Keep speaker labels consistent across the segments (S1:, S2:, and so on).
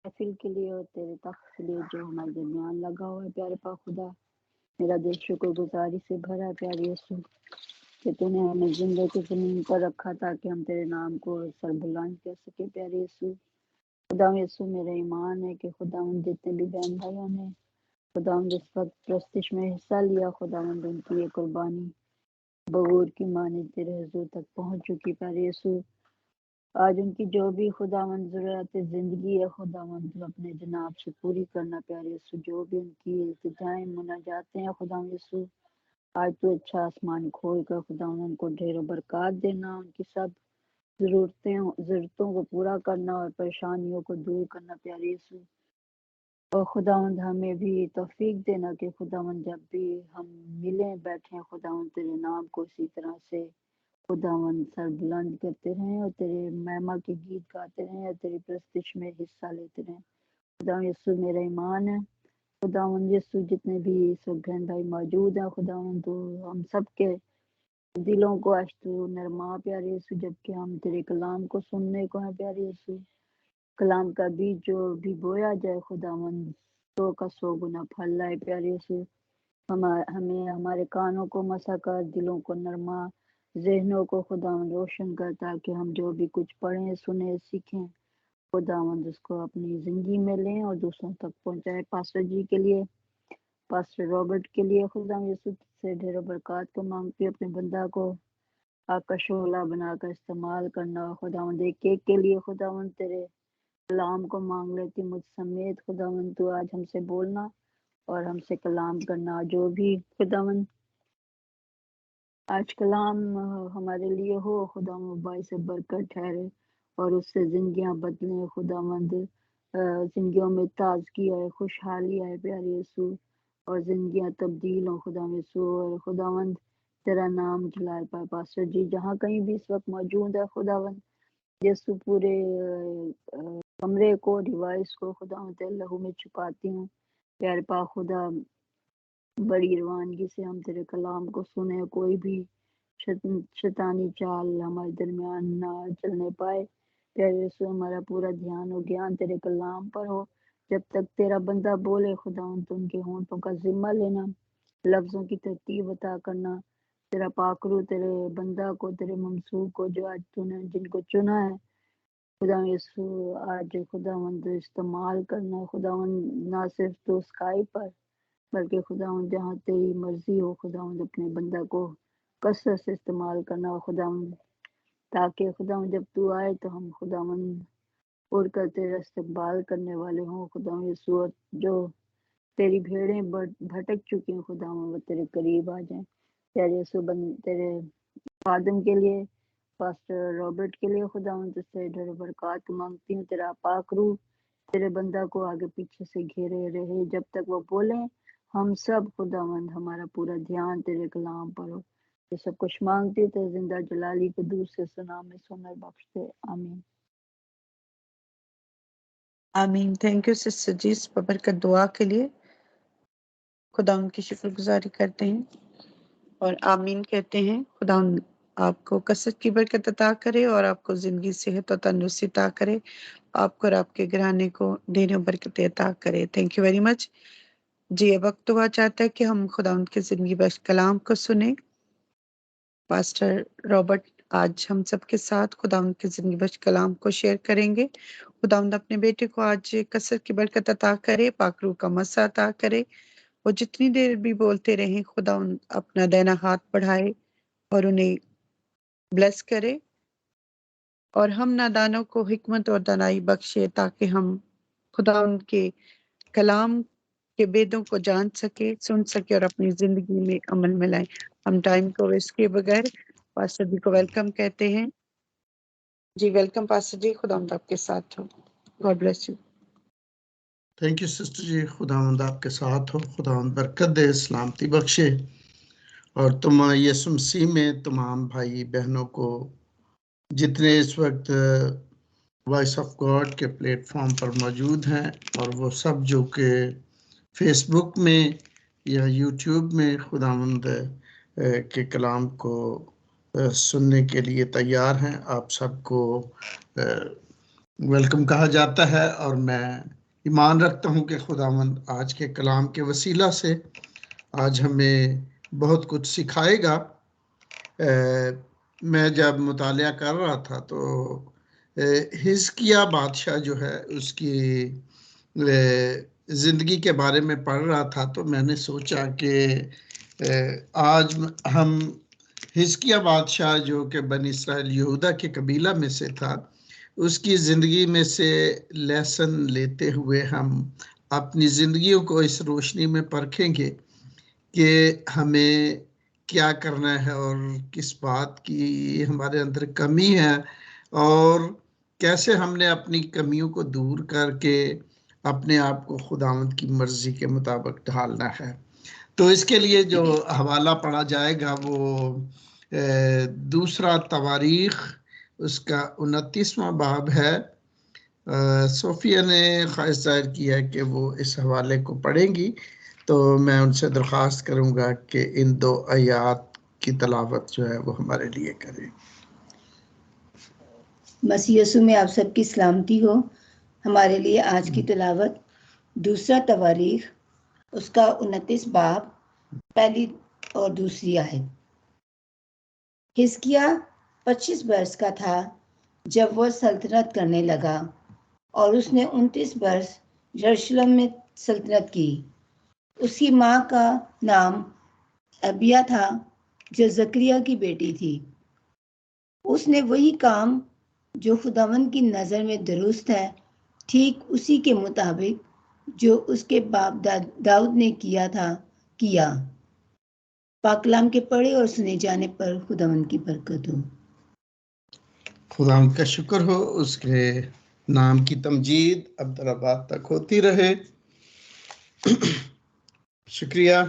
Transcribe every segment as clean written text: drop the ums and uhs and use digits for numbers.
S1: महफिल के लिए और तेरे तख्त के लिए जो हमारे दरमियान लगा हुआ है। प्यारे पाक खुदा, मेरा दिल शुक्रगुजारी से भरा है प्यारे यीशु कि तूने हमें जिंदा की जमीन पर रखा ताकि हम तेरे नाम को सरबुलंद कर सके। प्यारे यीशु खुदा यीशु, मेरा ईमान है कि खुदावंद जितने भी बहन भाइयों ने खुदावंद जिस वक्त प्रस्तिश में हिस्सा लिया, खुदावंद उनकी ये कुर्बानी बगूर की माने तेरे हुजूर तक पहुंच चुकी। प्यारे यीशु, आज उनकी जो भी खुदावंद ज़रूरत ज़िंदगी है, खुदावंद तो अपने जनाब से पूरी करना। प्यारे यीशु, जो भी उनकी इल्तिजाएं मुनाजातें हैं, खुदावंद यीशु आज तो अच्छा आसमान खोल कर खुदावंद उनको ढेरों बरकत देना, उनकी सब ज़रूरतों को पूरा करना और परेशानियों को दूर करना। प्यारे यीशु, और खुदावंद हमें भी तौफीक देना कि खुदावंद जब भी हम मिलें बैठें, खुदावंद तेरे नाम को इसी तरह से खुदावंद सर बुलंद करते रहें और तेरे महिमा के गीत गाते रहें और तेरी प्रस्तिश में हिस्सा लेते रहें। खुदावंद यीशु, मेरा ईमान है खुदावंद यीशु जितने भी इस वक्त बहन भाई मौजूद हैं, खुदावंद तो हम सब के दिलों को आज तू नरमा प्यारे यीशु, जबकि हम तेरे कलाम को सुनने को है। प्यारे यीशु, कलाम का बीज जो भी बोया जाए, खुदावंद 100 का 100 गुना फल लाए। प्यारे यीशु, हमें हमारे कानों को मसा कर, दिलों को नरमा, जहनों को खुदावंद रोशन कर, ताकि हम जो भी कुछ पढ़ें सुने सीखें खुदावंद उसको अपनी ज़िंदगी में लें और दूसरों तक पहुंचाएं। पास्टर जी के लिए, पास्टर रॉबर्ट के लिए खुदावंद यीशु से ढेरों बरकत को मांगती हूँ। अपने बंदा को आपका शोला बनाकर इस्तेमाल करना। खुदावंद एक एक के लिए खुदावंद तेरे कलाम को मांग लेती मुझ समेत। खुदावंद तू आज हमसे बोलना और हमसे कलाम करना। जो भी खुदावंद आज कलाम हमारे लिए हो, खुदावंद बाई से बरकत ठहरे और उससे जिंदगियां बदलें। खुदावंद जिंदगियों में ताजगी आए, खुशहाली आए प्यारे यीशु, और जिंदगियां तब्दील हो खुदावंद यीशु, और खुदावंद तेरा नाम जलाल पाए। पास्टर जी जहाँ कहीं भी इस वक्त मौजूद है, खुदावंद यीशु पूरे कमरे को, डिवाइस को खुदावंद तेरे लहू में छुपाती हूँ। प्यारे पाक खुदा, बड़ी रवानगी से हम तेरे कलाम को सुने, कोई भी शैतानी चाल हमारे दरमियान ना चलने पाए। प्यारे यीशु, हमारा पूरा ध्यान और ज्ञान तेरे कलाम पर हो। जब तक तेरा बंदा बोले खुदावंद तो उनके होंठों का जिम्मा लेना, लफ्ज़ों की तरतीब अता करना। तेरा पाकरू तेरे बंदा को, तेरे ममसूब को जो आज तूने जिनको चुना है खुदा यीशु, आज खुदावंद इस्तेमाल करना। खुदावंद ना सिर्फ तो स्काई पर बल्कि खुदावंद जहाँ तेरी मर्जी हो, खुदावंद अपने बंदा को कसरत से इस्तेमाल करना खुदावंद, ताकि खुदावंद जब तू आए तो हम खुदावंद उड़कर तेरा इस्तकबाल करने वाले हों। खुदावंद यीशु, और जो तेरी भेड़ें भटक चुकी हैं खुदावंद वो तेरे करीब आ जाएं। प्यारे यीशु, तेरे खादिम के लिए, पास्टर रॉबर्ट के लिए खुदावंद तुझसे ढेरों बरकत मांगती हूँ। तेरा पाक रूह तेरे बंदा को आगे पीछे से घेरे रहे, जब तक वो बोले हम सब खुदावंद हमारा पूरा ध्यान तेरे कलाम पर हो। ये सब कुछ मांगती हूँ तेरे जिंदा जलाली को दूर से सुना में सुनर बख्श दे, आमीन।
S2: आमीन। थैंक यू सिस्टर जी इस बरकत दुआ के लिए। खुदा उनकी शुक्रगुजारी करते हैं और आमीन कहते हैं। खुदा आपको कसरत की बरकत अता करे और आपको जिंदगी सेहत और तंदुरुस्ती अता करे, आपको और आपके घराने को ढेरों बरकतें अता करे। थैंक यू वेरी मच जी। अब वक्त हुआ चाहता है कि हम खुदा के जिंदगी बख्श कलाम को सुने। पास्टर रॉबर्ट आज हम सबके साथ खुदा के जिंदगी बख्श कलाम को शेयर करेंगे। खुदा अपने बेटे को आज कसरत की बरकत अता करे, पाकरू का मसा अता करे, वो जितनी देर भी बोलते रहे खुदा अपना दाहिना हाथ बढ़ाए और उन्हें ब्लेस करे, और हम नादानों को हिकमत और दानाई बख्शे ताकि हम खुदा उनके कलाम के वेदों को जान सके, सुन सके और अपनी जिंदगी में अमल में लाए। हम टाइम को वेस्ट किए बगैर पास्टर जी को वेलकम कहते हैं। जी वेलकम पास्टर जी, खुदा आपके साथ हो। God bless you.
S3: Thank you sister ji, खुदावंद आपके साथ हो, खुदावंद बरकत दे, सलामती बख्शे, और तुम यीशु मसीह में तमाम भाई बहनों को जितने इस वक्त वॉइस ऑफ गॉड के प्लेटफॉर्म पर मौजूद हैं और वो सब जो कि फेसबुक में या यूट्यूब में खुदावंद के कलाम को सुनने के लिए तैयार हैं, आप सबको वेलकम कहा जाता है। और मैं ईमान रखता हूँ कि खुदावंद आज के कलाम के वसीला से आज हमें बहुत कुछ सिखाएगा। मैं जब मुतालिया कर रहा था तो हिजकिया बादशाह जो है उसकी ज़िंदगी के बारे में पढ़ रहा था, तो मैंने सोचा कि आज हम हिजकिया बादशाह जो कि बनी इसराइल यहूदा के कबीला में से था, उसकी ज़िंदगी में से लेसन लेते हुए हम अपनी ज़िंदगियों को इस रोशनी में परखेंगे कि हमें क्या करना है और किस बात की हमारे अंदर कमी है और कैसे हमने अपनी कमियों को दूर करके अपने आप को खुदावंद की मर्जी के मुताबिक ढालना है। तो इसके लिए जो हवाला पढ़ा जाएगा वो दूसरा तवारीख उसका 29वां बाब है। सोफिया ने ख्वाहिश जाहिर की है कि वो इस हवाले को पढ़ेंगी, तो मैं उनसे दरख्वास्त करूंगा कि इन 2 आयात की तलावत जो है वो हमारे लिए करें।
S4: मसीह यीशु में आप सबकी सलामती हो। हमारे लिए आज की तिलावत दूसरा तवारीख उसका 29 बाब पहली और दूसरी आयत। हिजकिया 25 वर्ष का था जब वह सल्तनत करने लगा और उसने 29 वर्ष यरूशलेम में सल्तनत की। उसकी माँ का नाम अबिया था जो जकरिया की बेटी थी। उसने वही काम जो खुदावंद की नज़र में दुरुस्त है, ठीक उसी के मुताबिक जो उसके बाप दाऊद ने किया था, किया। पाकलाम के पढ़े और सुने जाने पर खुदावंद की बरकत हो।
S3: खुदावंद का शुक्र हो, उसके नाम की तमजीद अब्दुल्लाबाद तक होती रहे। शुक्रिया।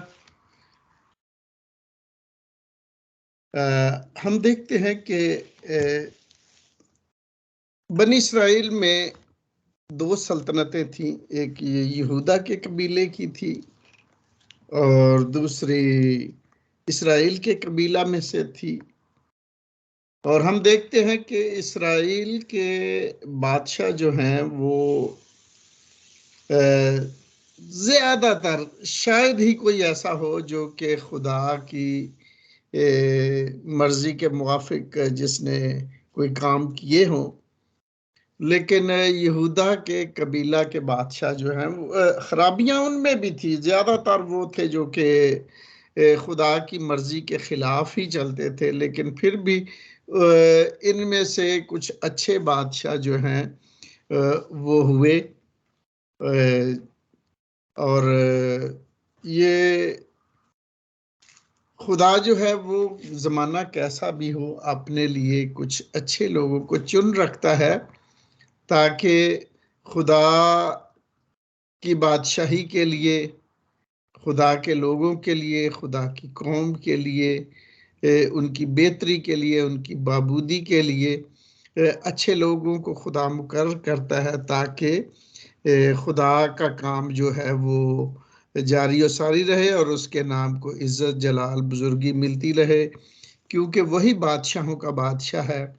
S3: हम देखते हैं कि बनी इसराइल में 2 सल्तनतें थीं। एक ये यहूदा के कबीले की थी और दूसरी इसराइल के कबीला में से थी। और हम देखते हैं कि इसराइल के बादशाह जो हैं वो ज़्यादातर शायद ही कोई ऐसा हो जो कि खुदा की मर्जी के मुवाफिक जिसने कोई काम किए हों, लेकिन यहूदा के कबीला के बादशाह जो हैं खराबियां उनमें भी थी। ज़्यादातर वो थे जो कि खुदा की मर्जी के खिलाफ ही चलते थे, लेकिन फिर भी इनमें से कुछ अच्छे बादशाह जो हैं वो हुए। और ये खुदा जो है वो ज़माना कैसा भी हो अपने लिए कुछ अच्छे लोगों को चुन रखता है ताकि खुदा की बादशाही के लिए, खुदा के लोगों के लिए, खुदा की कौम के लिए, उनकी बेहतरी के लिए, उनकी बाबूदी के लिए अच्छे लोगों को खुदा मुकर्रर करता है ताकि खुदा का काम जो है वो जारी और सारी रहे और उसके नाम को इज़्ज़त, जलाल, बुजुर्गी मिलती रहे, क्योंकि वही बादशाहों का बादशाह है,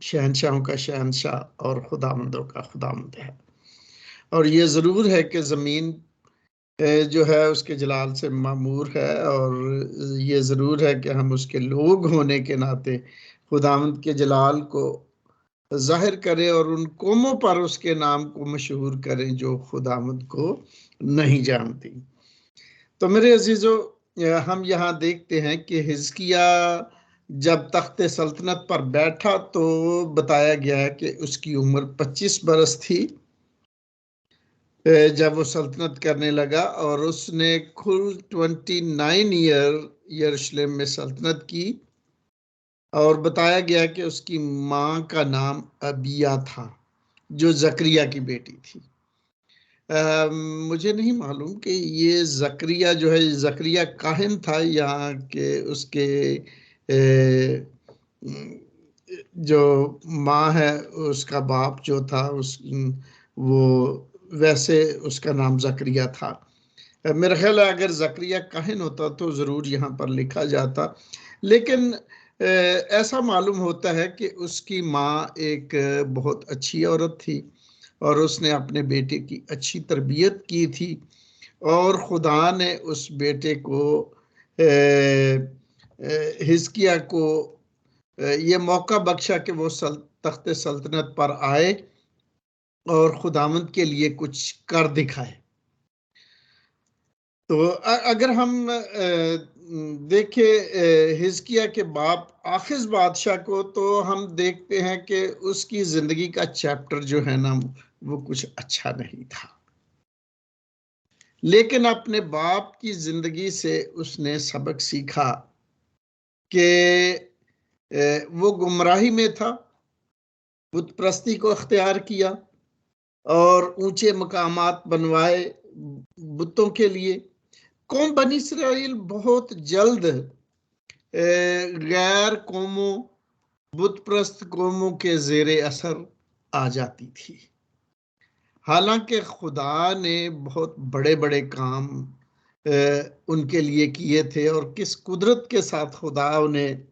S3: शहनशाहों का शहनशाह और खुदावंदों का खुदावंद है। और ये ज़रूर है कि ज़मीन जो है उसके जलाल से मामूर है और ये ज़रूर है कि हम उसके लोग होने के नाते खुदावंद के जलाल को जाहिर करें और उन कौमों पर उसके नाम को मशहूर करें जो खुदावंद को नहीं जानती। तो मेरे अजीज़ों, हम यहाँ देखते हैं कि हिजकिया जब तख्त सल्तनत पर बैठा तो बताया गया है कि उसकी उम्र 25 बरस थी जब वो सल्तनत करने लगा और उसने कुल 29 ईयर यरूशलेम में सल्तनत की। और बताया गया कि उसकी माँ का नाम अबिया था जो जकरिया की बेटी थी। मुझे नहीं मालूम कि ये जकरिया जो है, जकरिया काहिन था यहाँ के, उसके जो माँ है उसका बाप जो था वो वैसे उसका नाम जकरिया था। मेरा ख्याल है अगर जकरिया काहिन होता तो ज़रूर यहाँ पर लिखा जाता, लेकिन ऐसा मालूम होता है कि उसकी माँ एक बहुत अच्छी औरत थी और उसने अपने बेटे की अच्छी तरबियत की थी और खुदा ने उस बेटे को हिजकिया को ये मौका बख्शा कि वो तख्ते सल्तनत पर आए और खुदावंद के लिए कुछ कर दिखाए। तो अगर हम देखें हिजकिया के बाप आखिज बादशाह को, तो हम देखते हैं कि उसकी जिंदगी का चैप्टर जो है ना वो कुछ अच्छा नहीं था, लेकिन अपने बाप की जिंदगी से उसने सबक सीखा कि वो गुमराही में था, बुत परस्ती को अख्तियार किया और ऊंचे मकामात बनवाए बुतों के लिए। कौम बनी इसराइल बहुत जल्द गैर कौमों बुत परस्त कौमों के जेरे असर आ जाती थी। हालांकि खुदा ने बहुत बड़े बड़े काम उनके लिए किए थे और किस कुदरत के साथ खुदा उन्हें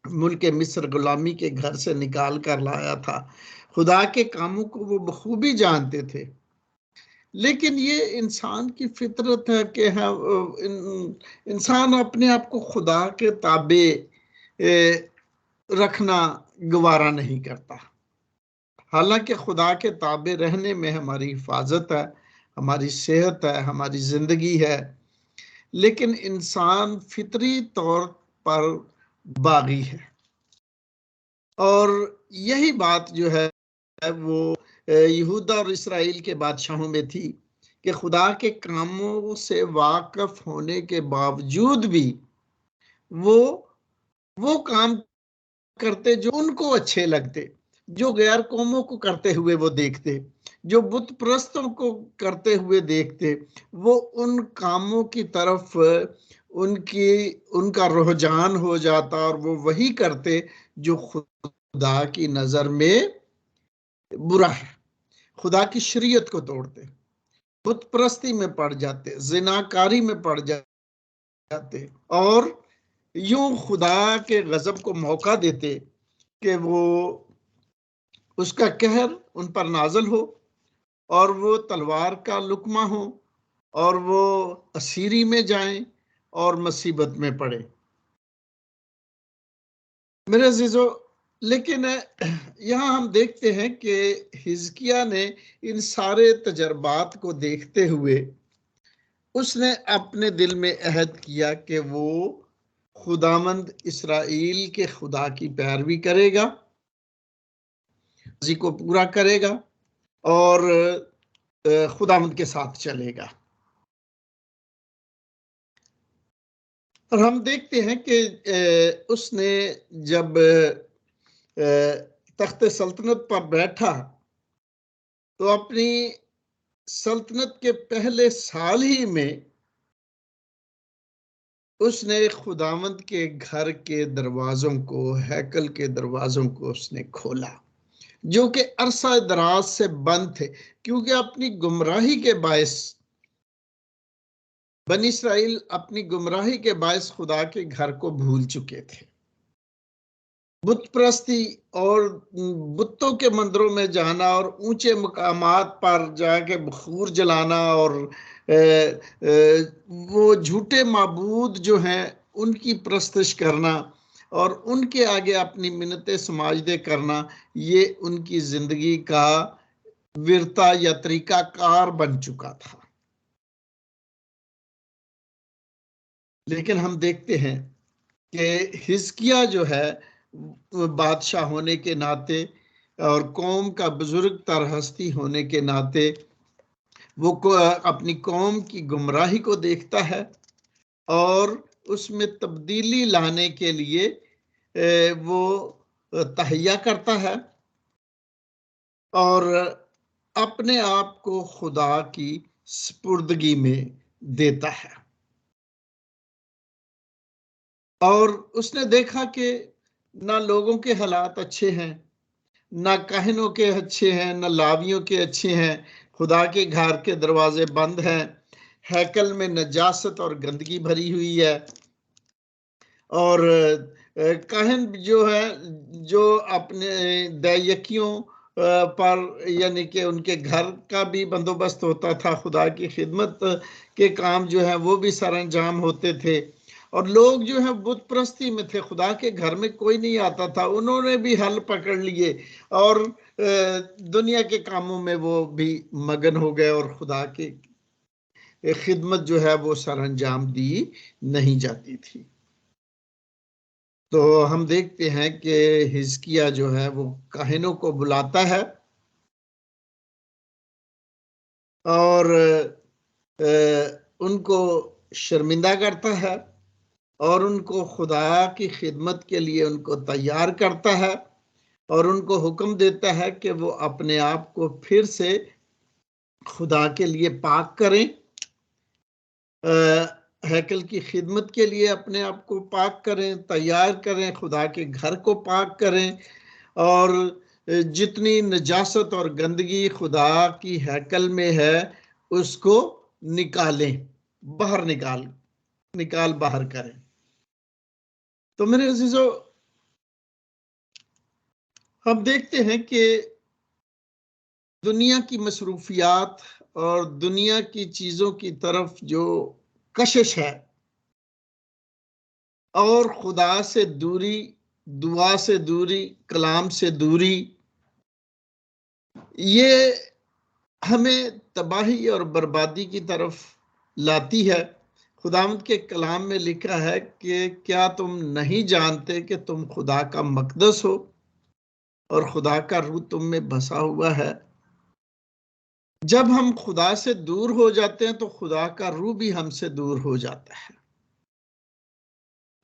S3: मुल्क मिस्र गुलामी के घर से निकाल कर लाया था, खुदा के कामों को वो बखूबी जानते थे। लेकिन ये इंसान की फितरत है कि इंसान अपने आप को खुदा के ताबे रखना गवारा नहीं करता। हालांकि खुदा के ताबे रहने में हमारी हिफाजत है, हमारी सेहत है, हमारी जिंदगी है, लेकिन इंसान फितरी तौर पर बागी है। और यही बात जो है वो यहूदा और इसराइल के बादशाहों में थी कि खुदा के कामों से वाकिफ होने के बावजूद भी वो काम करते जो उनको अच्छे लगते, जो गैर कौमों को करते हुए वो देखते, जो बुत परस्तों को करते हुए देखते, वो उन कामों की तरफ उनका रुझान हो जाता और वो वही करते जो खुदा की नजर में बुरा है। खुदा की शरीयत को तोड़ते, बुत परस्ती में पड़ जाते, जिनाकारी में पड़ जाते और यूं खुदा के गजब को मौका देते कि वो उसका कहर उन पर नाजल हो और वो तलवार का लुकमा हो और वो असीरी में जाएं और मुसीबत में पड़े। मेरे अजीजों, लेकिन यहाँ हम देखते हैं कि हिजकिया ने इन सारे तजर्बात को देखते हुए उसने अपने दिल में अहद किया कि वो खुदामंद इसराइल के खुदा की पैरवी करेगा, जी को पूरा करेगा और खुदामंद के साथ चलेगा। और हम देखते हैं कि उसने जब तख्त सल्तनत पर बैठा तो अपनी सल्तनत के पहले साल ही में उसने खुदावंद के घर के दरवाजों को, हैकल के दरवाजों को उसने खोला, जो कि अरसा दराज से बंद थे, क्योंकि अपनी गुमराही के बायस बनी इसराइल अपनी गुमराही के बायस खुदा के घर को भूल चुके थे। बुत परस्ती और बुतों के मंदिरों में जाना और ऊंचे मकामात पर जाके बखूर जलाना और वो झूठे माबूद जो हैं उनकी परस्तिश करना और उनके आगे अपनी मिन्नतें समाजदे करना, ये उनकी जिंदगी का विरता या तरीका कार बन चुका था। लेकिन हम देखते हैं कि हिजकिया जो है बादशाह होने के नाते और कौम का बुजुर्ग तर हस्ती होने के नाते वो अपनी कौम की गुमराही को देखता है और उसमें तब्दीली लाने के लिए वो तहैया करता है और अपने आप को खुदा की सुपुर्दगी में देता है। और उसने देखा कि ना लोगों के हालात अच्छे हैं, ना काहिनों के अच्छे हैं, ना लावियों के अच्छे हैं, खुदा के घर के दरवाजे बंद हैं, हैकल में नजासत और गंदगी भरी हुई है और काहिन जो है, जो अपने दैयकियों पर यानी कि उनके घर का भी बंदोबस्त होता था, खुदा की खिदमत के काम जो है वो भी सरंजाम होते थे, और लोग जो है बुत परस्ती में थे, खुदा के घर में कोई नहीं आता था, उन्होंने भी हल पकड़ लिए और दुनिया के कामों में वो भी मगन हो गए और खुदा की खिदमत जो है वो सरंजाम दी नहीं जाती थी। तो हम देखते हैं कि हिजकिया जो है वो काहिनों को बुलाता है और उनको शर्मिंदा करता है और उनको खुदा की खिदमत के लिए उनको तैयार करता है और उनको हुक्म देता है कि वो अपने आप को फिर से खुदा के लिए पाक करें, हैकल की खिदमत के लिए अपने आप को पाक करें, तैयार करें, खुदा के घर को पाक करें और जितनी नजासत और गंदगी खुदा की हैकल में है उसको निकालें, बाहर निकाल बाहर करें। तो मेरे अजीजों, हम देखते हैं कि दुनिया की मसरूफियात और दुनिया की चीजों की तरफ जो कशिश है और खुदा से दूरी, दुआ से दूरी, कलाम से दूरी, ये हमें तबाही और बर्बादी की तरफ लाती है। खुदावंद के कलाम में लिखा है कि क्या तुम नहीं जानते कि तुम खुदा का मकदस हो और खुदा का रूह तुम में बसा हुआ है। जब हम खुदा से दूर हो जाते हैं तो खुदा का रूह भी हमसे दूर हो जाता है।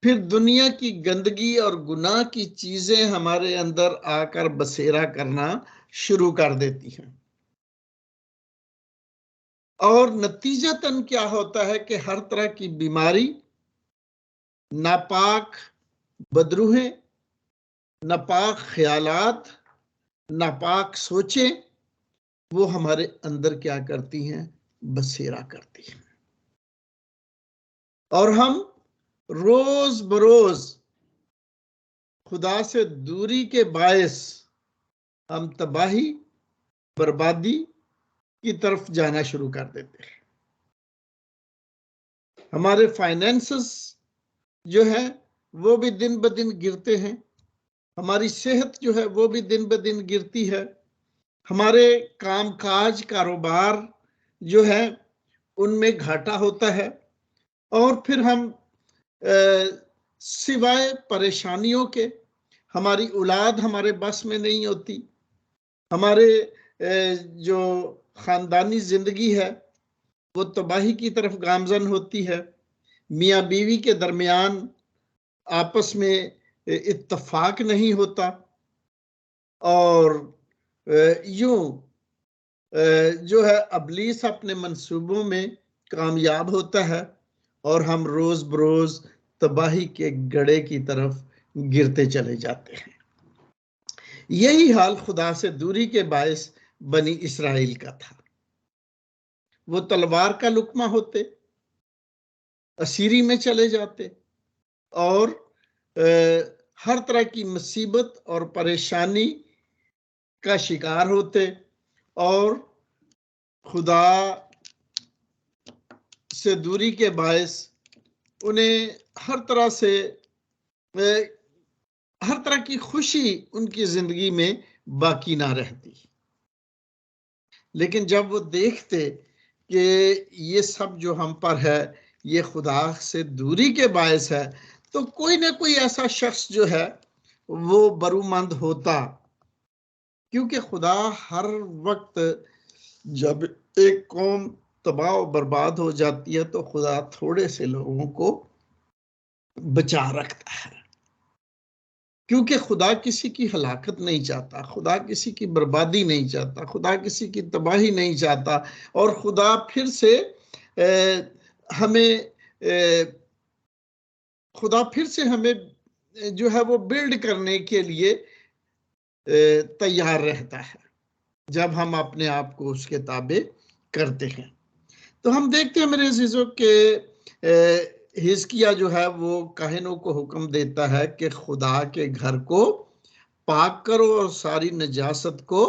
S3: फिर दुनिया की गंदगी और गुनाह की चीजें हमारे अंदर आकर बसेरा करना शुरू कर देती हैं और नतीजतन क्या होता है कि हर तरह की बीमारी, नापाक बदरूहें, नापाक ख्यालात, नापाक सोचें वो हमारे अंदर क्या करती हैं, बसेरा करती हैं और हम रोज बरोज खुदा से दूरी के बायस हम तबाही, बर्बादी की तरफ जाना शुरू कर देते हैं। हमारे फाइनेंसेस जो है वो भी दिन ब दिन गिरते हैं, हमारी सेहत जो है वो भी दिन ब दिन गिरती है, हमारे कामकाज कारोबार जो है उनमें घाटा होता है और फिर हम सिवाय परेशानियों के, हमारी औलाद हमारे बस में नहीं होती, हमारे जो खानदानी जिंदगी है वो तबाही की तरफ गामजन होती है, मियाँ बीवी के दरमियान आपस में इत्तफाक नहीं होता और यूं जो है अबलीस अपने मंसूबों में कामयाब होता है और हम रोज बरोज तबाही के गड़े की तरफ गिरते चले जाते हैं। यही हाल खुदा से दूरी के बायस बनी इस्राएल का था। वो तलवार का लुकमा होते, असीरी में चले जाते और हर तरह की मुसीबत और परेशानी का शिकार होते और खुदा से दूरी के बायस उन्हें हर तरह की खुशी उनकी जिंदगी में बाकी ना रहती। लेकिन जब वो देखते कि ये सब जो हम पर है ये खुदा से दूरी के बायस है, तो कोई ना कोई ऐसा शख्स जो है वो बरूमंद होता, क्योंकि खुदा हर वक्त जब एक कौम तबाह और बर्बाद हो जाती है तो खुदा थोड़े से लोगों को बचा रखता है, क्योंकि खुदा किसी की हलाकत नहीं चाहता, खुदा किसी की बर्बादी नहीं चाहता, खुदा किसी की तबाही नहीं चाहता और खुदा फिर से हमें जो है वो बिल्ड करने के लिए तैयार रहता है जब हम अपने आप को उसके ताबे करते हैं। तो हम देखते हैं मेरे अजीजों के हिजकिया जो है वो काहिनों को हुक्म देता है कि खुदा के घर को पाक करो और सारी नजासत को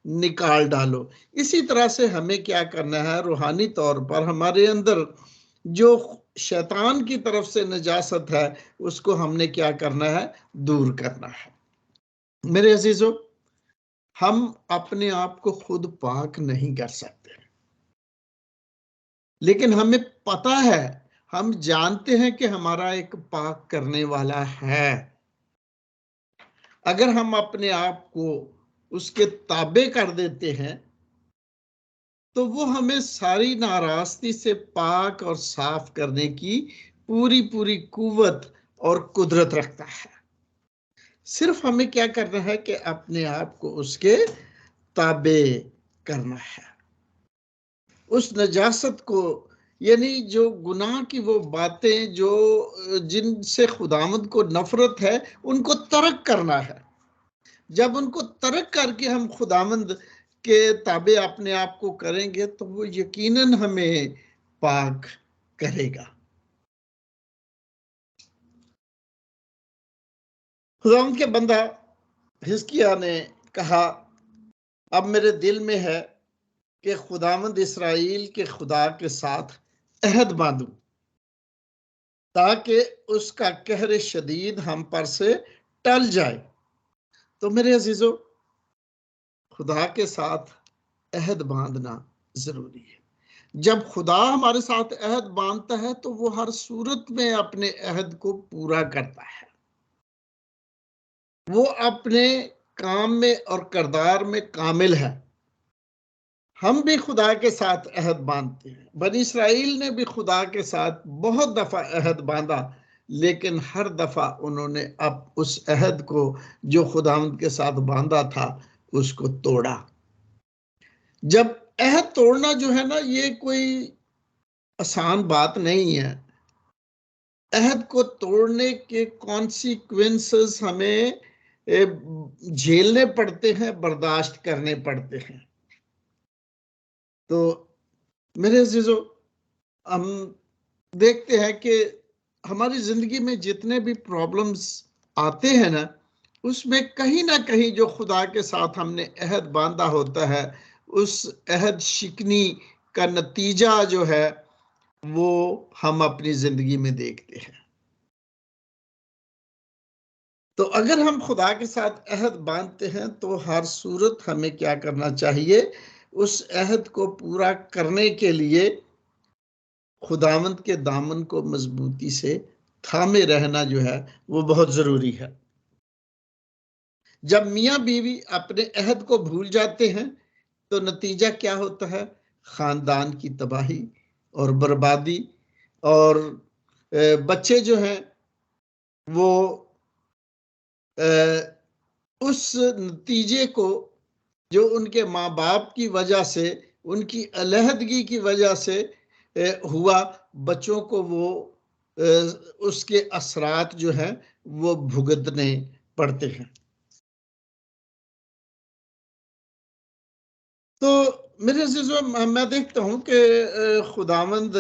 S3: निकाल डालो। इसी तरह से हमें क्या करना है, रूहानी तौर पर हमारे अंदर जो शैतान की तरफ से नजासत है उसको हमने क्या करना है, दूर करना है। मेरे अजीजों, हम अपने आप को खुद पाक नहीं कर सकते, लेकिन हमें पता है, हम जानते हैं कि हमारा एक पाक करने वाला है। अगर हम अपने आप को उसके ताबे कर देते हैं तो वो हमें सारी नाराजगी से पाक और साफ करने की पूरी पूरी कुव्वत और कुदरत रखता है। सिर्फ हमें क्या करना है कि अपने आप को उसके ताबे करना है। उस नजासत को, यानी जो गुनाह की वो बातें जो जिनसे खुदावंद को नफरत है, उनको तर्क करना है। जब उनको तर्क करके हम खुदावंद के ताबे अपने आप को करेंगे तो वो यकीनन हमें पाक करेगा। खुदावंद के बंदा हिजकिय्याह ने कहा, अब मेरे दिल में है कि खुदावंद इस्राएल के खुदा के साथ अहद बांधूं ताकि उसका कहर शदीद हम पर से टल जाए। तो मेरे अजीजों, खुदा के साथ अहद बांधना जरूरी है। जब खुदा हमारे साथ अहद बांधता है तो वो हर सूरत में अपने अहद को पूरा करता है। वो अपने काम में और किरदार में कामिल है। हम भी खुदा के साथ अहद बांधते हैं। बनी इस्राइल ने भी खुदा के साथ बहुत दफा अहद बांधा, लेकिन हर दफा उन्होंने अब उस अहद को जो खुदावंद के साथ बांधा था उसको तोड़ा। जब अहद तोड़ना जो है ना, ये कोई आसान बात नहीं है। अहद को तोड़ने के कॉन्सिक्वेंसेस हमें झेलने पड़ते हैं, बर्दाश्त करने पड़ते हैं। तो मेरे अजीजों, हम देखते हैं कि हमारी जिंदगी में जितने भी प्रॉब्लम्स आते हैं ना, उसमें कहीं ना कहीं जो खुदा के साथ हमने अहद बांधा होता है, उस अहद शिकनी का नतीजा जो है वो हम अपनी जिंदगी में देखते हैं। तो अगर हम खुदा के साथ अहद बांधते हैं तो हर सूरत हमें क्या करना चाहिए, उस अहद को पूरा करने के लिए खुदावंद के दामन को मजबूती से थामे रहना जो है वो बहुत जरूरी है। जब मियां बीवी अपने अहद को भूल जाते हैं तो नतीजा क्या होता है, खानदान की तबाही और बर्बादी। और बच्चे जो हैं वो उस नतीजे को जो उनके माँ बाप की वजह से, उनकी अलहदगी की वजह से हुआ, बच्चों को वो उसके असरात जो हैं वो भुगतने पड़ते हैं। तो मेरे अज़ीज़ों, मैं देखता हूँ कि खुदावंद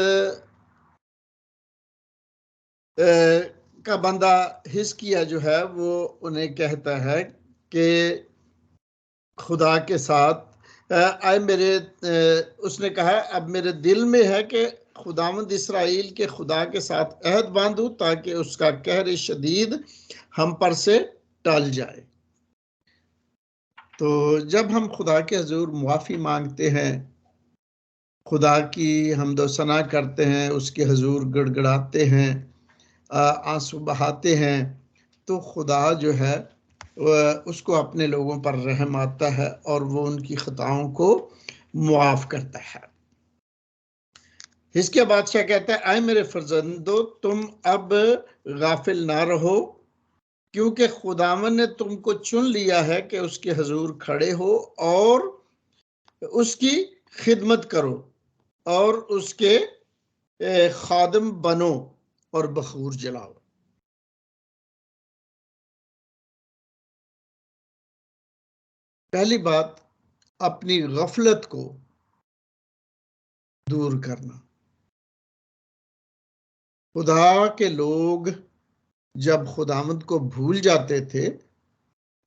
S3: का बंदा हिजकिय्याह जो है वो उन्हें कहता है कि खुदा के साथ आए मेरे उसने कहा, अब मेरे दिल में है कि खुदावंद इस्राएल के खुदा के साथ अहद बांधूं ताकि उसका कहर शदीद हम पर से टल जाए। तो जब हम खुदा के हजूर मुआफ़ी मांगते हैं, खुदा की हम्दो सना करते हैं, उसके हजूर गड़गड़ाते हैं, आंसू बहाते हैं, तो खुदा जो है उसको अपने लोगों पर रहम आता है और वो उनकी खताओं को मुआफ करता है। इसके बादशाह कहता है, आए मेरे फर्जंदो, तुम अब गाफिल ना रहो, क्योंकि खुदावन ने तुमको चुन लिया है कि उसके हजूर खड़े हो और उसकी खिदमत करो और उसके खादिम बनो और बखूर जलाओ। पहली बात, अपनी गफलत को दूर करना। खुदा के लोग जब खुदावंद को भूल जाते थे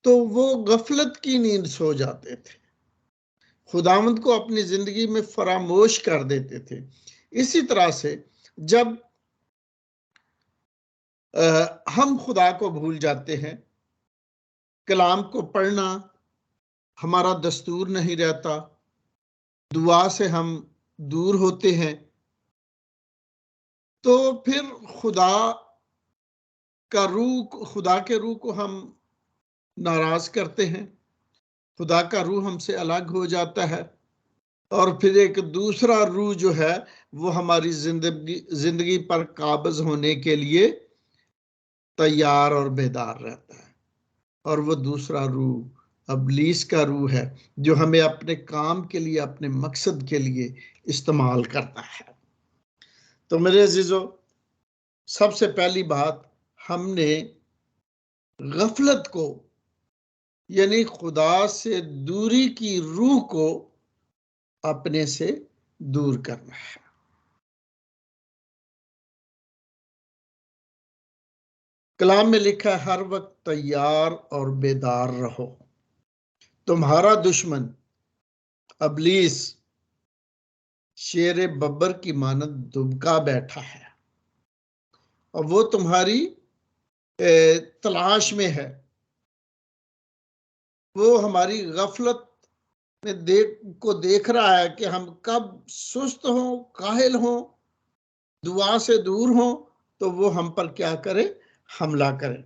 S3: तो वो गफलत की नींद सो जाते थे, खुदावंद को अपनी जिंदगी में फरामोश कर देते थे। इसी तरह से जब हम खुदा को भूल जाते हैं, कलाम को पढ़ना हमारा दस्तूर नहीं रहता, दुआ से हम दूर होते हैं, तो फिर खुदा के रूह को हम नाराज करते हैं, खुदा का रूह हमसे अलग हो जाता है और फिर एक दूसरा रूह जो है वो हमारी जिंदगी पर काबिज होने के लिए तैयार और बेदार रहता है, और वो दूसरा रूह अबलीस का रूह है जो हमें अपने काम के लिए, अपने मकसद के लिए इस्तेमाल करता है। तो मेरे अजीजों, सबसे पहली बात, हमने गफलत को यानी खुदा से दूरी की रूह को अपने से दूर करना है। कलाम में लिखा है, हर वक्त तैयार और बेदार रहो, तुम्हारा दुश्मन अबलीस शेर बब्बर की मानद दुबका बैठा है और वो तुम्हारी तलाश में है, वो हमारी गफलत में देख रहा है कि हम कब सुस्त हों, काहिल हों, दुआ से दूर हों, तो वो हम पर क्या करे, हमला करे।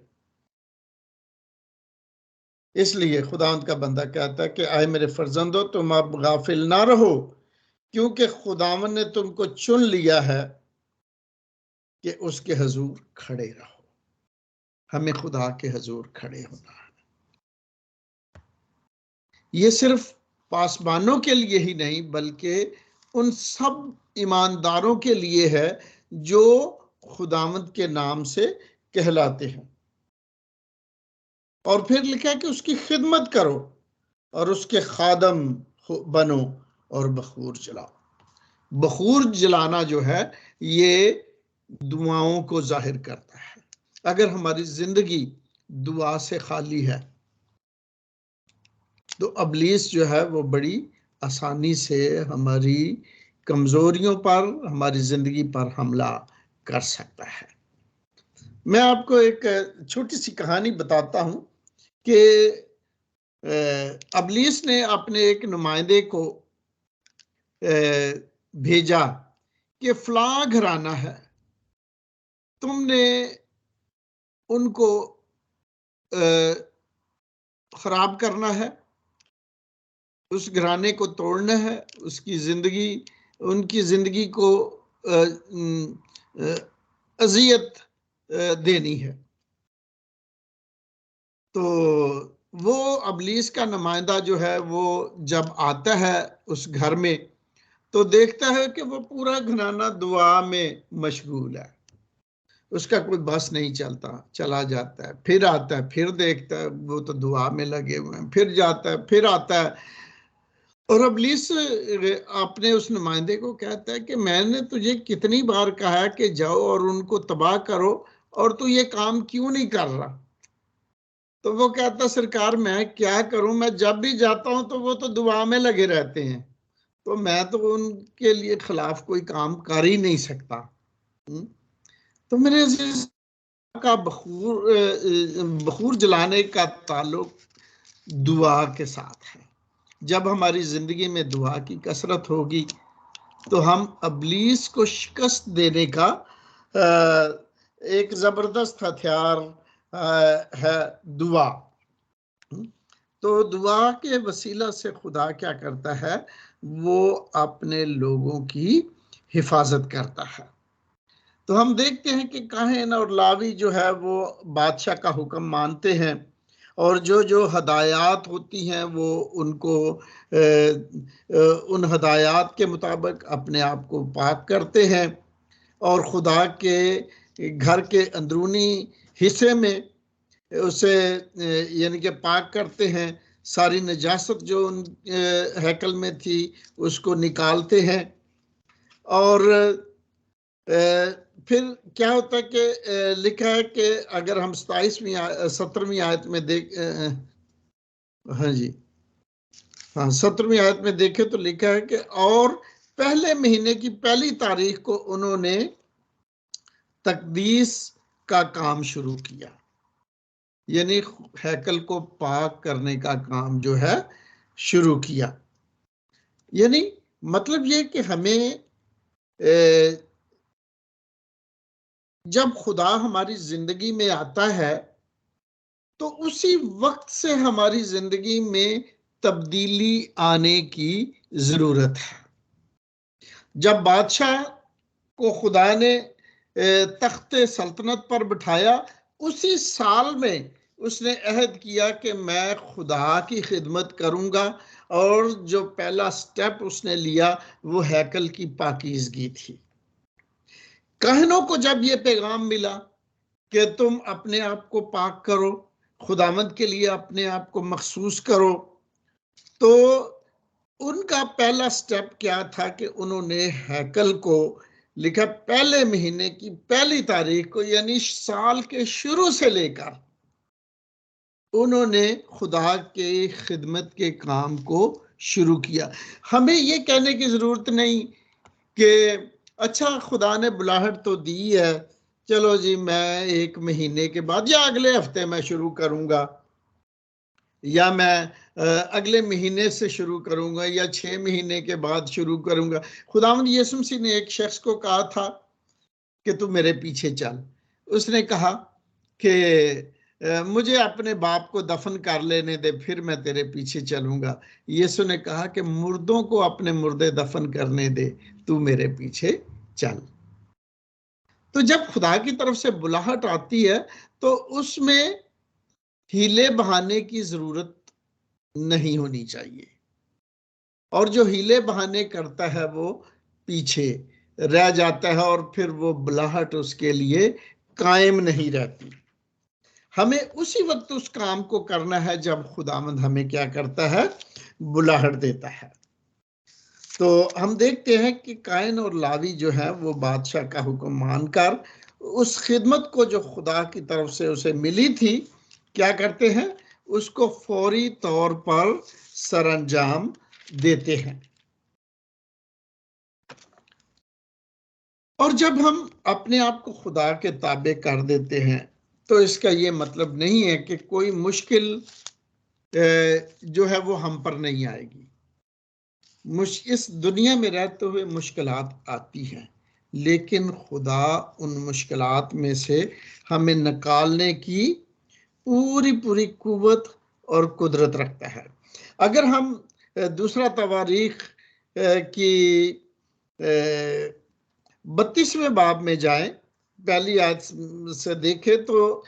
S3: इसलिए खुदावंद का बंदा कहता है कि आए मेरे फर्जंदो, तुम अब गाफिल ना रहो, क्योंकि खुदावंद ने तुमको चुन लिया है कि उसके हजूर खड़े रहो। हमें खुदा के हजूर खड़े होना है। ये सिर्फ पासबानों के लिए ही नहीं बल्कि उन सब ईमानदारों के लिए है जो खुदावंद के नाम से कहलाते हैं। और फिर लिखा है कि उसकी खिदमत करो और उसके खादम बनो और बखूर जलाओ। बखूर जलाना जो है ये दुआओं को जाहिर करता है। अगर हमारी जिंदगी दुआ से खाली है तो अबलीस जो है वो बड़ी आसानी से हमारी कमजोरियों पर, हमारी जिंदगी पर हमला कर सकता है। मैं आपको एक छोटी सी कहानी बताता हूं कि अबलीस ने अपने एक नुमाइंदे को भेजा कि फलां घराना है, तुमने उनको खराब करना है, उस घराने को तोड़ना है, उनकी जिंदगी को अजियत देनी है। तो वो अबलीस का नुमाइंदा जो है वो जब आता है उस घर में तो देखता है कि वो पूरा घराना दुआ में मशगूल है, उसका कोई बस नहीं चलता, चला जाता है, फिर आता है, फिर देखता है वो तो दुआ में लगे हुए हैं, फिर जाता है, फिर आता है। और अबलीस अपने उस नुमाइंदे को कहता है कि मैंने तुझे कितनी बार कहा कि जाओ और उनको तबाह करो और तू ये काम क्यों नहीं कर रहा। तो वो कहता, सरकार मैं क्या करूं, मैं जब भी जाता हूं तो वो तो दुआ में लगे रहते हैं, तो मैं तो उनके लिए खिलाफ कोई काम कर ही नहीं सकता। तो मेरे का बखूर जलाने का ताल्लुक दुआ के साथ है। जब हमारी जिंदगी में दुआ की कसरत होगी तो हम अबलीस को शिकस्त देने का एक जबरदस्त हथियार है दुआ। तो दुआ के वसीला से खुदा क्या करता है, वो अपने लोगों की हिफाजत करता है। तो हम देखते हैं कि काहिन और लावी जो है वो बादशाह का हुक्म मानते हैं और जो जो हदायत होती हैं वो उनको उन हदायत के मुताबिक अपने आप को पाक करते हैं और खुदा के घर के अंदरूनी हिस्से में उसे यानी कि पाक करते हैं। सारी नजासत जो उन हैकल में थी उसको निकालते हैं और फिर क्या होता है कि लिखा है कि अगर हम 17वीं आयत में देख हाँ जी, हाँ 17वीं आयत में देखें तो लिखा है कि और पहले महीने की पहली तारीख को उन्होंने तकदीस का काम शुरू किया, यानी हैकल को पाक करने का काम जो है शुरू किया। यानी मतलब ये कि हमें जब खुदा हमारी जिंदगी में आता है तो उसी वक्त से हमारी जिंदगी में तब्दीली आने की जरूरत है। जब बादशाह को खुदा ने तख्ते सल्तनत पर बिठाया, उसी साल में उसने अहद किया कि मैं खुदा की खिदमत करूंगा, और जो पहला स्टेप उसने लिया वो हैकल की पाकीज़गी थी। कहनों को जब ये पैगाम मिला कि तुम अपने आप को पाक करो, खुदावंद के लिए अपने आप को मखसूस करो, तो उनका पहला स्टेप क्या था कि उन्होंने हैकल को लिखा पहले महीने की पहली तारीख को, यानी साल के शुरू से लेकर उन्होंने खुदा के खिदमत के काम को शुरू किया। हमें ये कहने की जरूरत नहीं कि अच्छा खुदा ने बुलाहट तो दी है, चलो जी मैं 1 महीने के बाद या अगले हफ्ते मैं शुरू करूंगा, या मैं अगले महीने से शुरू करूंगा, या 6 महीने के बाद शुरू करूंगा। खुदावंद यीशु मसीह ने एक शख्स को कहा था कि तू मेरे पीछे चल। उसने कहा कि मुझे अपने बाप को दफन कर लेने दे, फिर मैं तेरे पीछे चलूंगा। यीशु ने कहा कि मुर्दों को अपने मुर्दे दफन करने दे, तू मेरे पीछे चल। तो जब खुदा की तरफ से बुलाहट आती है तो उसमें हीले बहाने की जरूरत नहीं होनी चाहिए, और जो हीले बहाने करता है वो पीछे रह जाता है, और फिर वो बुलाहट उसके लिए कायम नहीं रहती। हमें उसी वक्त उस काम को करना है जब खुदावंद हमें क्या करता है, बुलाहट देता है। तो हम देखते हैं कि कायन और लावी जो है वो बादशाह का हुक्म मानकर उस खिदमत को जो खुदा की तरफ से उसे मिली थी क्या करते हैं, उसको फौरी तौर पर सरअंजाम देते हैं। और जब हम अपने आप को खुदा के ताबे कर देते हैं तो इसका ये मतलब नहीं है कि कोई मुश्किल जो है वो हम पर नहीं आएगी। इस दुनिया में रहते हुए मुश्किलात आती हैं, लेकिन खुदा उन मुश्किलात में से हमें निकालने की पूरी पूरी कुव्वत और कुदरत रखता है। अगर हम दूसरा तवारीख की 32वें बाब में जाएं, पहली आयत से देखें तो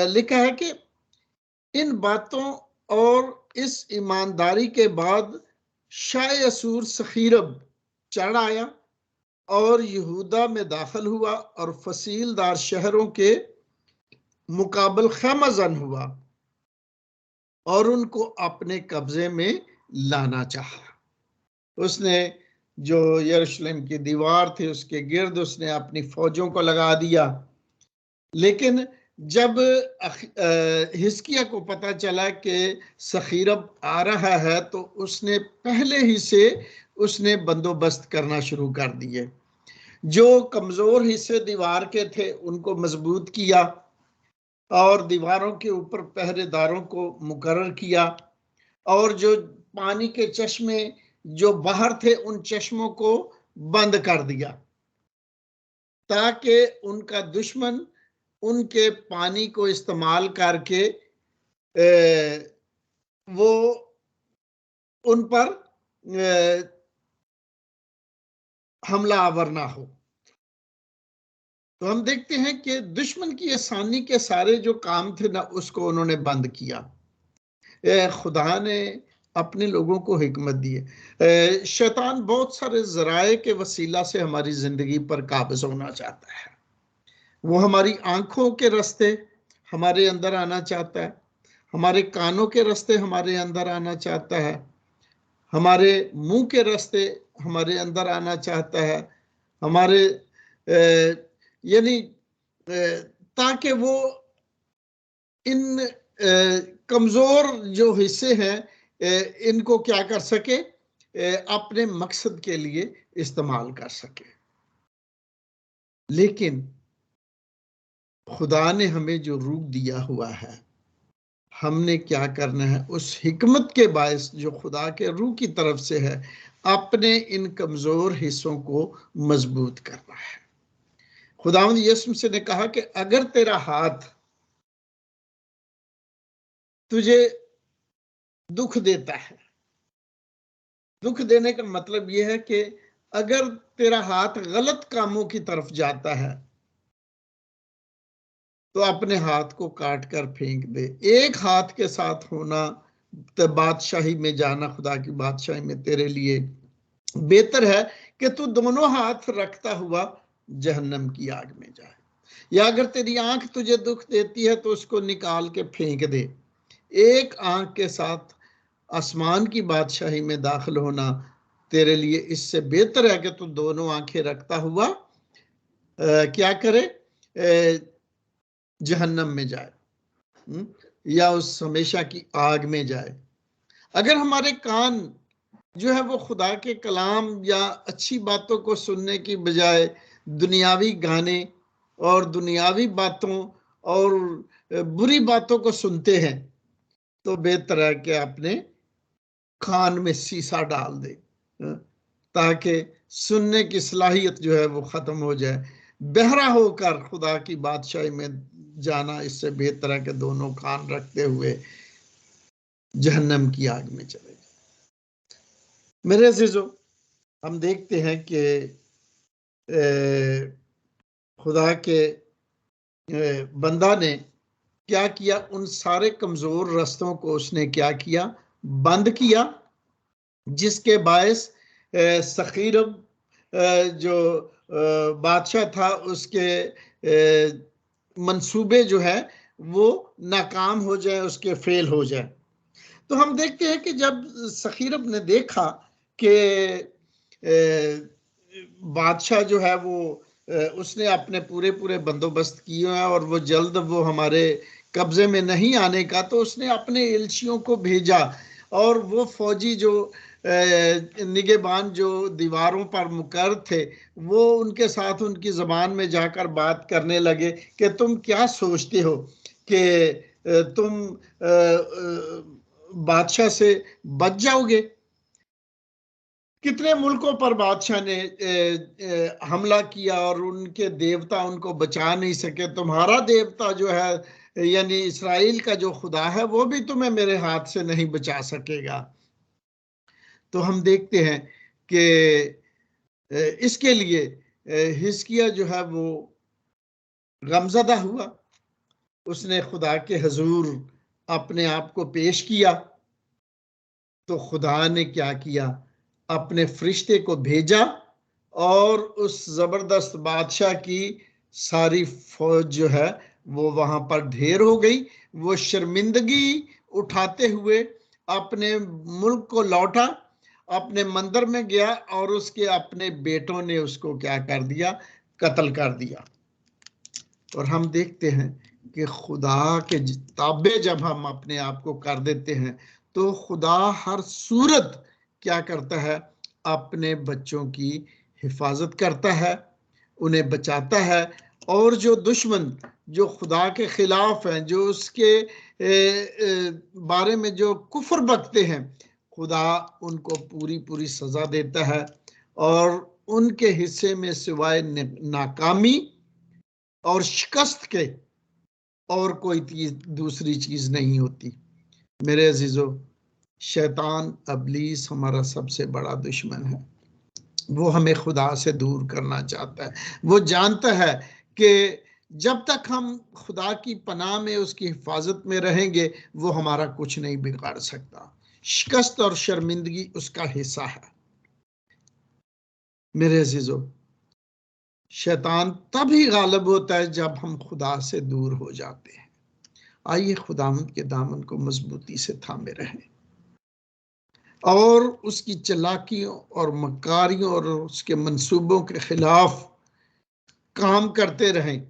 S3: लिखा है कि इन बातों और इस ईमानदारी के बाद शाह असूर सखीरब चढ़ आया और यहूदा में दाखिल हुआ और फसीलदार शहरों के मुकाबल खमजन हुआ और उनको अपने कब्जे में लाना चाहा। उसने जो यरूशलेम की दीवार थी उसके गिर्द उसने अपनी फौजों को लगा दिया, लेकिन जब हिजकिय्याह को पता चला कि सखीरब आ रहा है तो उसने पहले ही से उसने बंदोबस्त करना शुरू कर दिए। जो कमजोर हिस्से दीवार के थे उनको मजबूत किया और दीवारों के ऊपर पहरेदारों को मुकर्रर किया, और जो पानी के चश्मे जो बाहर थे उन चश्मों को बंद कर दिया ताकि उनका दुश्मन उनके पानी को इस्तेमाल करके वो उन पर हमला आवर ना हो। तो हम देखते हैं कि दुश्मन की आसानी के सारे जो काम थे ना उसको उन्होंने बंद किया। खुदा ने अपने लोगों को हिकमत दी है। शैतान बहुत सारे जराए के वसीला से हमारी जिंदगी पर काबिज होना चाहता है। वो हमारी आंखों के रास्ते हमारे अंदर आना चाहता है, हमारे कानों के रास्ते हमारे अंदर आना चाहता है, हमारे मुंह के रास्ते हमारे अंदर आना चाहता है, हमारे यानी ताकि वो इन कमजोर जो हिस्से हैं इनको क्या कर सके, अपने मकसद के लिए इस्तेमाल कर सके। लेकिन खुदा ने हमें जो रूह दिया हुआ है, हमने क्या करना है, उस हिकमत के बायस जो खुदा के रूह की तरफ से है, अपने इन कमजोर हिस्सों को मजबूत करना है। खुदावंद यीशु मसीह ने कहा कि अगर तेरा हाथ तुझे दुख देता है, दुख देने का मतलब यह है कि अगर तेरा हाथ गलत कामों की तरफ जाता है तो अपने हाथ को काट कर फेंक दे। एक हाथ के साथ होना तो बादशाही में जाना, खुदा की बादशाही में तेरे लिए बेहतर है कि तू दोनों हाथ रखता हुआ जहन्नम की आग में जाए। या अगर तेरी आंख तुझे दुख देती है तो उसको निकाल के फेंक दे। एक आंख के साथ आसमान की बादशाही में दाखिल होना तेरे लिए इससे बेहतर है कि तू दोनों आंखें रखता हुआ क्या करे, जहन्नम में जाए, या उस हमेशा की आग में जाए। अगर हमारे कान जो है वो खुदा के कलाम या अच्छी बातों को सुनने की बजाय दुनियावी गाने और दुनियावी बातों और बुरी बातों को सुनते हैं, तो बेहतर है कि अपने कान में शीशा डाल दे ताकि सुनने की सलाहियत जो है वो खत्म हो जाए। बहरा होकर खुदा की बादशाही में जाना इससे बेहतर है कि दोनों कान रखते हुए जहन्नम की आग में चले जाए। मेरे अजीजों, हम देखते हैं कि खुदा के बंदा ने क्या किया, उन सारे कमजोर रास्तों को उसने क्या किया, बंद किया, जिसके बायस सखीरब जो बादशाह था उसके मंसूबे जो है वो नाकाम हो जाए, उसके फेल हो जाए। तो हम देखते हैं कि जब सखीरब ने देखा कि बादशाह जो है वो उसने अपने पूरे पूरे बंदोबस्त किए हैं और वो जल्द वो हमारे कब्जे में नहीं आने का, तो उसने अपने एलचियों को भेजा और वो फौजी जो निगहबान जो दीवारों पर मुकर्र थे वो उनके साथ उनकी ज़बान में जाकर बात करने लगे कि तुम क्या सोचते हो कि तुम बादशाह से बच जाओगे। कितने मुल्कों पर बादशाह ने हमला किया और उनके देवता उनको बचा नहीं सके। तुम्हारा देवता जो है यानी इस्राएल का जो खुदा है वो भी तुम्हें मेरे हाथ से नहीं बचा सकेगा। तो हम देखते हैं कि इसके लिए हिजकिय्याह जो है वो गमज़दा हुआ, उसने खुदा के हुजूर अपने आप को पेश किया। तो खुदा ने क्या किया, अपने फरिश्ते को भेजा और उस जबरदस्त बादशाह की सारी फौज जो है वो वहां पर ढेर हो गई। वो शर्मिंदगी उठाते हुए अपने मुल्क को लौटा, अपने मंदिर में गया और उसके अपने बेटों ने उसको क्या कर दिया, कत्ल कर दिया। और हम देखते हैं कि खुदा के ताबे जब हम अपने आप को कर देते हैं तो खुदा हर सूरत क्या करता है, अपने बच्चों की हिफाजत करता है, उन्हें बचाता है। और जो दुश्मन जो खुदा के खिलाफ हैं, जो उसके बारे में जो कुफर बकते हैं, खुदा उनको पूरी पूरी सजा देता है और उनके हिस्से में सिवाय नाकामी और शिकस्त के और कोई दूसरी चीज नहीं होती। मेरे अजीजों, शैतान इब्लीस हमारा सबसे बड़ा दुश्मन है। वो हमें खुदा से दूर करना चाहता है। वो जानता है कि जब तक हम खुदा की पनाह में उसकी हिफाजत में रहेंगे वो हमारा कुछ नहीं बिगाड़ सकता। शिकस्त और शर्मिंदगी उसका हिस्सा है। मेरे अजीजों, शैतान तभी गालिब होता है जब हम खुदा से दूर हो जाते हैं। आइए खुदावंद के दामन को मजबूती से थामे रहें और उसकी चालाकियों और मकारियों और उसके मंसूबों के खिलाफ काम करते रहें।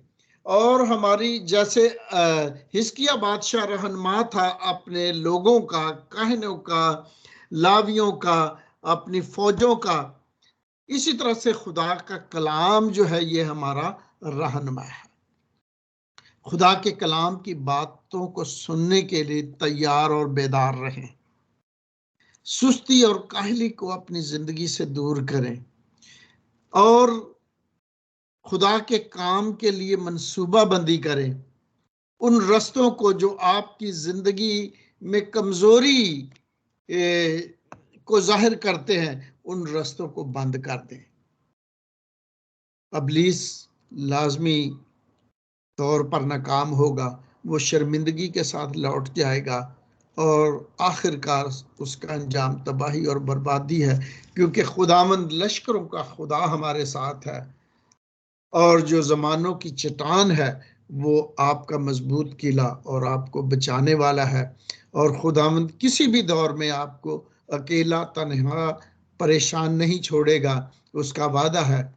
S3: और हमारी जैसे हिजकिय्याह बादशाह रहनुमा था अपने लोगों का, कहनों का, लावियों का, अपनी फौजों का, इसी तरह से खुदा का कलाम जो है ये हमारा रहनुमा है। खुदा के कलाम की बातों को सुनने के लिए तैयार और बेदार रहें। सुस्ती और काहली को अपनी जिंदगी से दूर करें और खुदा के काम के लिए मंसूबा बंदी करें। उन रस्तों को जो आपकी जिंदगी में कमजोरी को जाहिर करते हैं, उन रस्तों को बंद कर दें। इब्लीस लाजमी तौर पर नाकाम होगा, वो शर्मिंदगी के साथ लौट जाएगा और आखिरकार उसका अंजाम तबाही और बर्बादी है, क्योंकि खुदावंद लश्करों का खुदा हमारे साथ है और जो जमानों की चट्टान है वो आपका मजबूत किला और आपको बचाने वाला है। और खुदावंद किसी भी दौर में आपको अकेला तन्हा परेशान नहीं छोड़ेगा। उसका वादा है,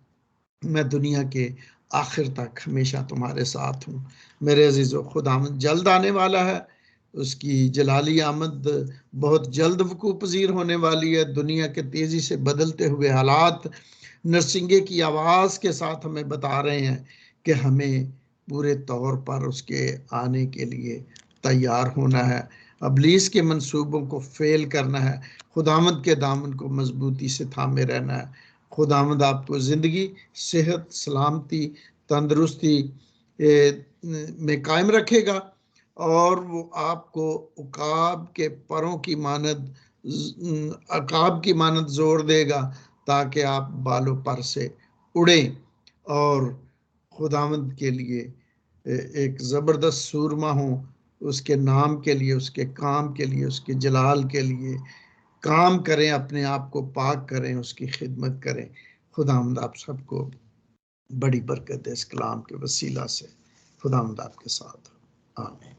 S3: मैं दुनिया के आखिर तक हमेशा तुम्हारे साथ हूँ। मेरे अजीजों, खुदावंद जल्द आने वाला है, उसकी जलाली आमद बहुत जल्द वकूअ पजीर होने वाली है। दुनिया के तेजी से बदलते हुए हालात नरसिंगे की आवाज के साथ हमें बता रहे हैं कि हमें पूरे तौर पर उसके आने के लिए तैयार होना है, इब्लीस के मंसूबों को फेल करना है, खुदावंद के दामन को मजबूती से थामे रहना है। खुदावंद आपको जिंदगी, सेहत, सलामती, तंदुरुस्ती में कायम रखेगा और वो आपको उकाब के परों की मानद, अकाब की मानद जोर देगा ताकि आप बालों पर से उड़ें और खुदावंद के लिए एक ज़बरदस्त सूरमा हो, उसके नाम के लिए, उसके काम के लिए, उसके जलाल के लिए काम करें, अपने आप को पाक करें, उसकी खिदमत करें। खुदावंद आप सबको बड़ी बरकत दे इस कलाम के वसीला से। खुदावंद आपके साथ। आमीन।